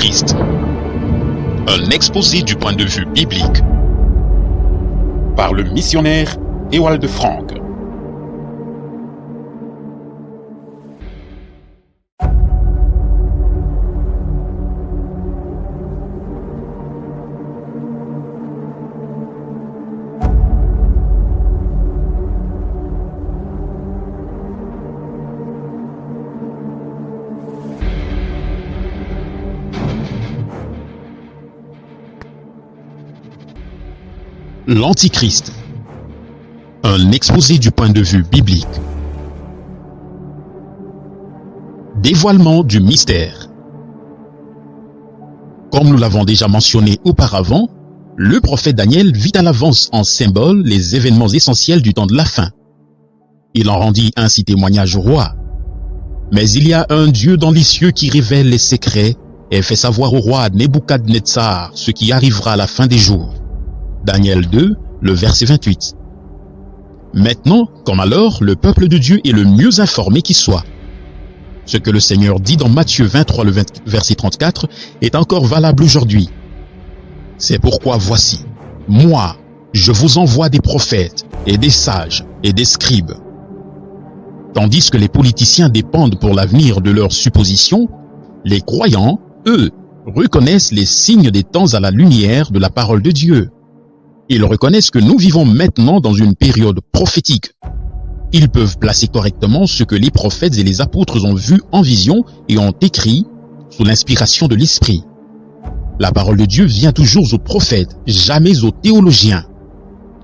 l'Antichrist. Un exposé du point de vue biblique. Par le missionnaire Ewald Frank. L'Antichrist. Un exposé du point de vue biblique. Dévoilement du mystère. Comme nous l'avons déjà mentionné auparavant, le prophète Daniel vit à l'avance en symbole les événements essentiels du temps de la fin. Il en rendit ainsi témoignage au roi. Mais il y a un Dieu dans les cieux qui révèle les secrets et fait savoir au roi Nebuchadnezzar ce qui arrivera à la fin des jours. Daniel 2, le verset 28. Maintenant, comme alors, le peuple de Dieu est le mieux informé qui soit. Ce que le Seigneur dit dans Matthieu 23, le verset 34, est encore valable aujourd'hui. C'est pourquoi voici, moi, je vous envoie des prophètes, et des sages, et des scribes. Tandis que les politiciens dépendent pour l'avenir de leurs suppositions, les croyants, eux, reconnaissent les signes des temps à la lumière de la parole de Dieu. Ils reconnaissent que nous vivons maintenant dans une période prophétique. Ils peuvent placer correctement ce que les prophètes et les apôtres ont vu en vision et ont écrit sous l'inspiration de l'Esprit. La parole de Dieu vient toujours aux prophètes, jamais aux théologiens.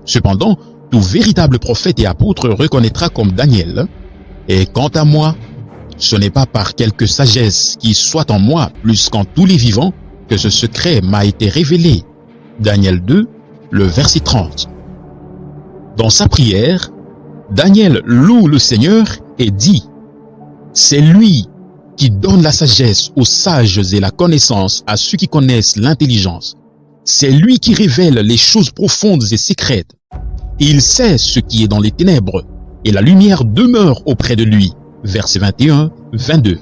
Cependant, tout véritable prophète et apôtre reconnaîtra comme Daniel. Et quant à moi, ce n'est pas par quelque sagesse qui soit en moi plus qu'en tous les vivants que ce secret m'a été révélé. Daniel 2, le verset 30. Dans sa prière, Daniel loue le Seigneur et dit « C'est lui qui donne la sagesse aux sages et la connaissance à ceux qui connaissent l'intelligence. C'est lui qui révèle les choses profondes et secrètes. Il sait ce qui est dans les ténèbres, et la lumière demeure auprès de lui. » Verset 21, 22.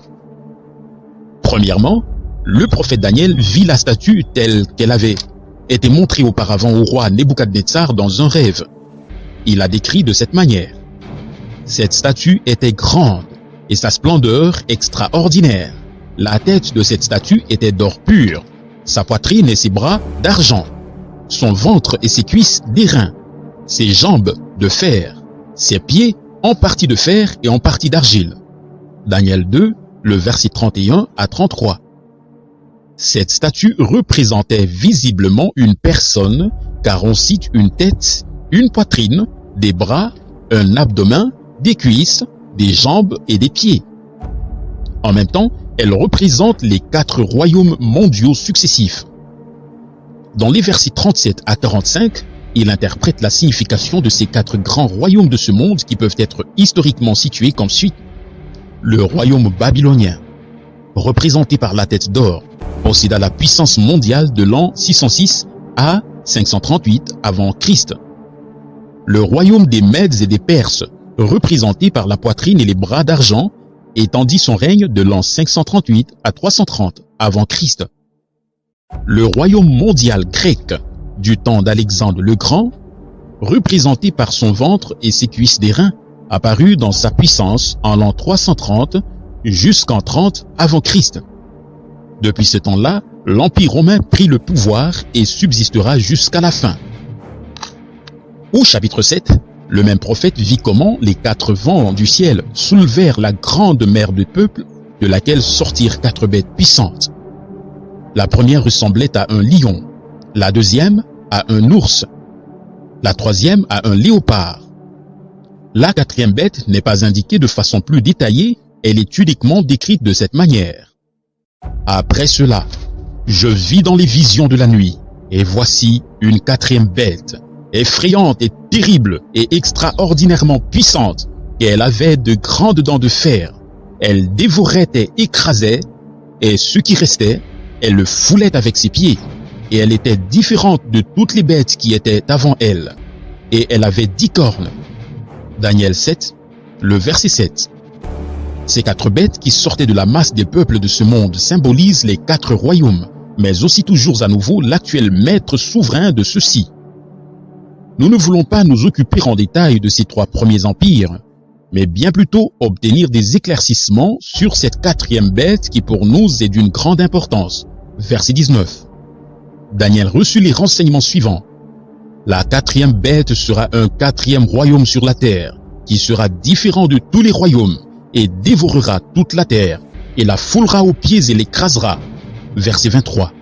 Premièrement, le prophète Daniel vit la statue telle qu'elle avait été montrée auparavant au roi Nebuchadnezzar dans un rêve. Il a décrit de cette manière. Cette statue était grande et sa splendeur extraordinaire. La tête de cette statue était d'or pur, sa poitrine et ses bras d'argent, son ventre et ses cuisses d'airain, ses jambes de fer, ses pieds en partie de fer et en partie d'argile. Daniel 2, le verset 31 à 33. Cette statue représentait visiblement une personne, car on cite une tête, une poitrine, des bras, un abdomen, des cuisses, des jambes et des pieds. En même temps, elle représente les 4 royaumes mondiaux successifs. Dans les versets 37 à 45, il interprète la signification de ces 4 grands royaumes de ce monde qui peuvent être historiquement situés comme suit. Le royaume babylonien, représenté par la tête d'or, posséda la puissance mondiale de l'an 606 à 538 avant Christ. Le royaume des Mèdes et des Perses, représenté par la poitrine et les bras d'argent, étendit son règne de l'an 538 à 330 avant Christ. Le royaume mondial grec, du temps d'Alexandre le Grand, représenté par son ventre et ses cuisses d'airain, apparut dans sa puissance en l'an 330 jusqu'en 30 avant Christ. Depuis ce temps-là, l'Empire romain prit le pouvoir et subsistera jusqu'à la fin. Au chapitre 7, le même prophète vit comment les 4 vents du ciel soulevèrent la grande mer de peuple de laquelle sortirent 4 bêtes puissantes. La première ressemblait à un lion, la deuxième à un ours, la troisième à un léopard. La 4e bête n'est pas indiquée de façon plus détaillée, elle est uniquement décrite de cette manière. Après cela, je vis dans les visions de la nuit, et voici une 4e bête, effrayante et terrible et extraordinairement puissante, et elle avait de grandes dents de fer. Elle dévorait et écrasait, et ce qui restait, elle le foulait avec ses pieds, et elle était différente de toutes les bêtes qui étaient avant elle, et elle avait 10 cornes. Daniel 7, le verset 7. Ces 4 bêtes qui sortaient de la masse des peuples de ce monde symbolisent les 4 royaumes, mais aussi toujours à nouveau l'actuel maître souverain de ceux-ci. Nous ne voulons pas nous occuper en détail de ces 3 premiers empires, mais bien plutôt obtenir des éclaircissements sur cette 4e bête qui pour nous est d'une grande importance. Verset 19. Daniel reçut les renseignements suivants. La 4e bête sera un 4e royaume sur la terre, qui sera différent de tous les royaumes, et dévorera toute la terre, et la foulera aux pieds et l'écrasera. Verset 23.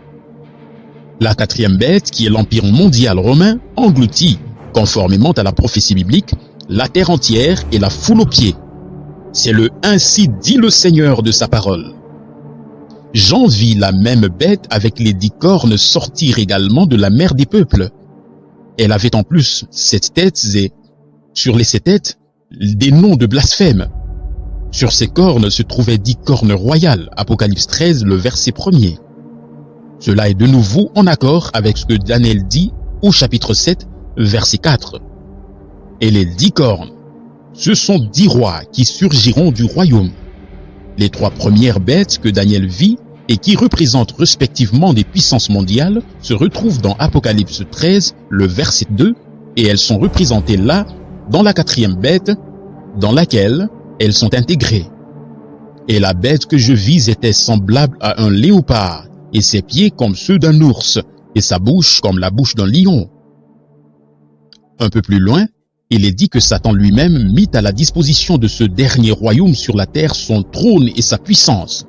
La 4e bête, qui est l'empire mondial romain, engloutit, conformément à la prophétie biblique, la terre entière et la foule aux pieds. C'est le « ainsi dit le Seigneur » de sa parole. Jean vit la même bête avec les 10 cornes sortir également de la mer des peuples. Elle avait en plus 7 têtes et, sur les 7 têtes, des noms de blasphème. Sur ces cornes se trouvaient 10 cornes royales, Apocalypse 13, le verset 1er. Cela est de nouveau en accord avec ce que Daniel dit au chapitre 7, verset 4. Et les 10 cornes, ce sont 10 rois qui surgiront du royaume. Les 3 premières bêtes que Daniel vit et qui représentent respectivement des puissances mondiales se retrouvent dans Apocalypse 13, le verset 2, et elles sont représentées là, dans la 4e bête, dans laquelle elles sont intégrées. Et la bête que je vis était semblable à un léopard, et ses pieds comme ceux d'un ours, et sa bouche comme la bouche d'un lion. Un peu plus loin, il est dit que Satan lui-même mit à la disposition de ce dernier royaume sur la terre son trône et sa puissance.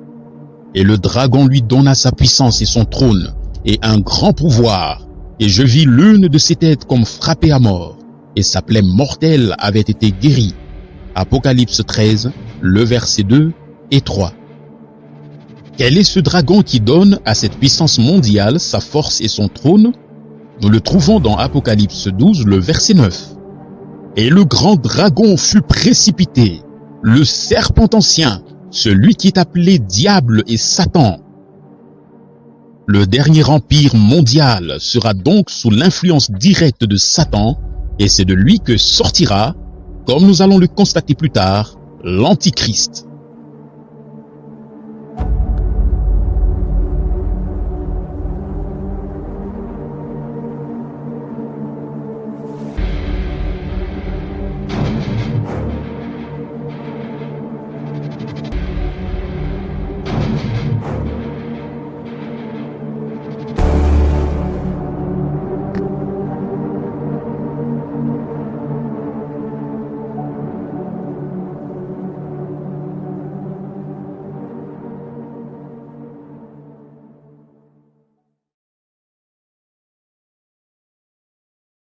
Et le dragon lui donna sa puissance et son trône, et un grand pouvoir. Et je vis l'une de ses têtes comme frappée à mort, et sa plaie mortelle avait été guérie. Apocalypse 13, le verset 2 et 3. Quel est ce dragon qui donne à cette puissance mondiale sa force et son trône? Nous le trouvons dans Apocalypse 12, le verset 9. Et le grand dragon fut précipité, le serpent ancien, celui qui est appelé Diable et Satan. Le dernier empire mondial sera donc sous l'influence directe de Satan, et c'est de lui que sortira, comme nous allons le constater plus tard, l'Antichrist.